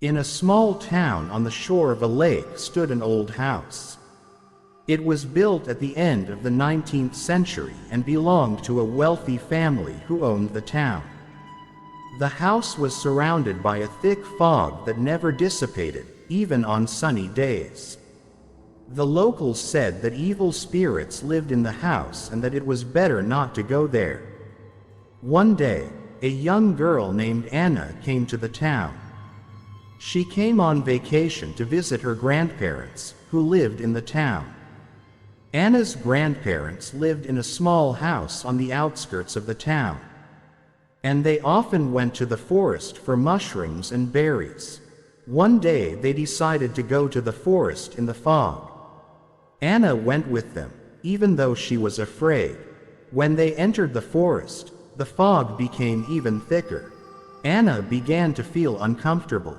In a small town on the shore of a lake stood an old house. It was built at the end of the 19th century and belonged to a wealthy family who owned the town. The house was surrounded by a thick fog that never dissipated, even on sunny days. The locals said that evil spirits lived in the house and that it was better not to go there. One day, a young girl named Anna came to the town. She came on vacation to visit her grandparents, who lived in the town. Anna's grandparents lived in a small house on the outskirts of the town, and they often went to the forest for mushrooms and berries. One day they decided to go to the forest in the fog. Anna went with them, even though she was afraid. When they entered the forest, the fog became even thicker. Anna began to feel uncomfortable.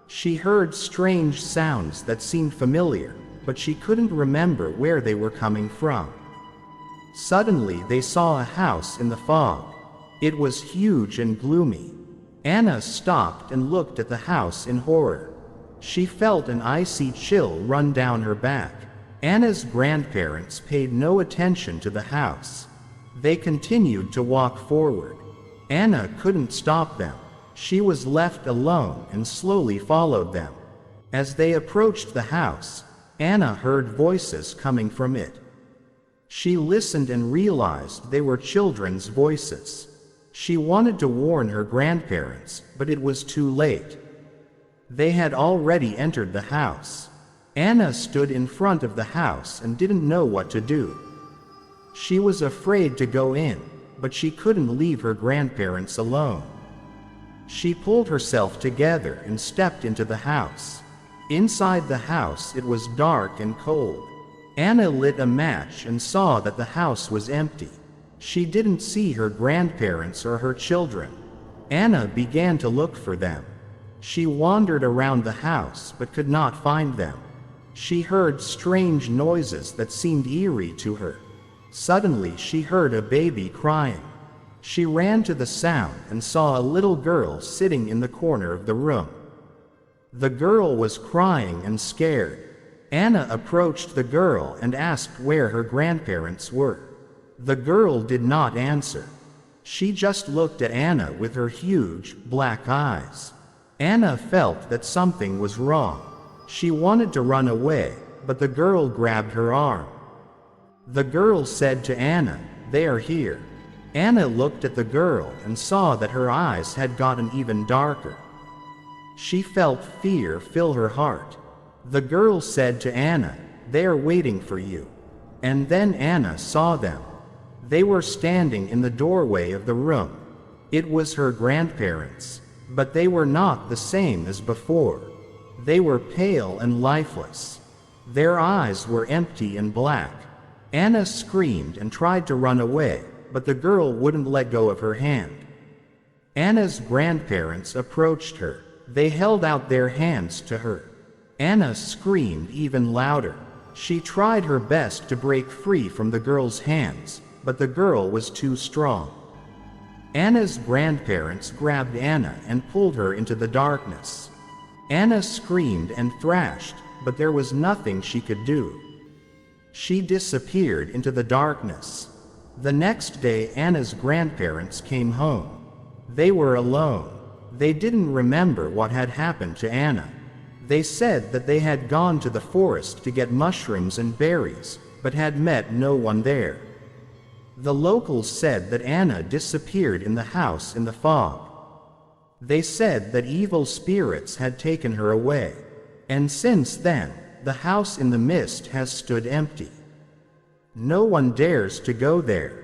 She heard strange sounds that seemed familiar, but she couldn't remember where they were coming from. Suddenly they saw a house in the fog. It was huge and gloomy. Anna stopped and looked at the house in horror. She felt an icy chill run down her back. Anna's grandparents paid no attention to the house. They continued to walk forward. Anna couldn't stop them. She was left alone and slowly followed them. As they approached the house, Anna heard voices coming from it. She listened and realized they were children's voices. She wanted to warn her grandparents, but it was too late. They had already entered the house. Anna stood in front of the house and didn't know what to do. She was afraid to go in, but she couldn't leave her grandparents alone. She pulled herself together and stepped into the house. Inside the house it was dark and cold. Anna lit a match and saw that the house was empty. She didn't see her grandparents or her children. Anna began to look for them. She wandered around the house but could not find them. She heard strange noises that seemed eerie to her. Suddenly she heard a baby crying. She ran to the sound and saw a little girl sitting in the corner of the room. The girl was crying and scared. Anna approached the girl and asked where her grandparents were. The girl did not answer. She just looked at Anna with her huge, black eyes. Anna felt that something was wrong. She wanted to run away, but the girl grabbed her arm. The girl said to Anna, "They are here." Anna looked at the girl and saw that her eyes had gotten even darker. She felt fear fill her heart. The girl said to Anna, "They are waiting for you." And then Anna saw them. They were standing in the doorway of the room. It was her grandparents, but they were not the same as before. They were pale and lifeless. Their eyes were empty and black. Anna screamed and tried to run away, but the girl wouldn't let go of her hand. Anna's grandparents approached her. They held out their hands to her. Anna screamed even louder. She tried her best to break free from the girl's hands, but the girl was too strong. Anna's grandparents grabbed Anna and pulled her into the darkness. Anna screamed and thrashed, but there was nothing she could do. She disappeared into the darkness. The next day Anna's grandparents came home. They were alone. They didn't remember what had happened to Anna. They said that they had gone to the forest to get mushrooms and berries, but had met no one there. The locals said that Anna disappeared in the house in the fog. They said that evil spirits had taken her away. And since then, the house in the mist has stood empty. No one dares to go there.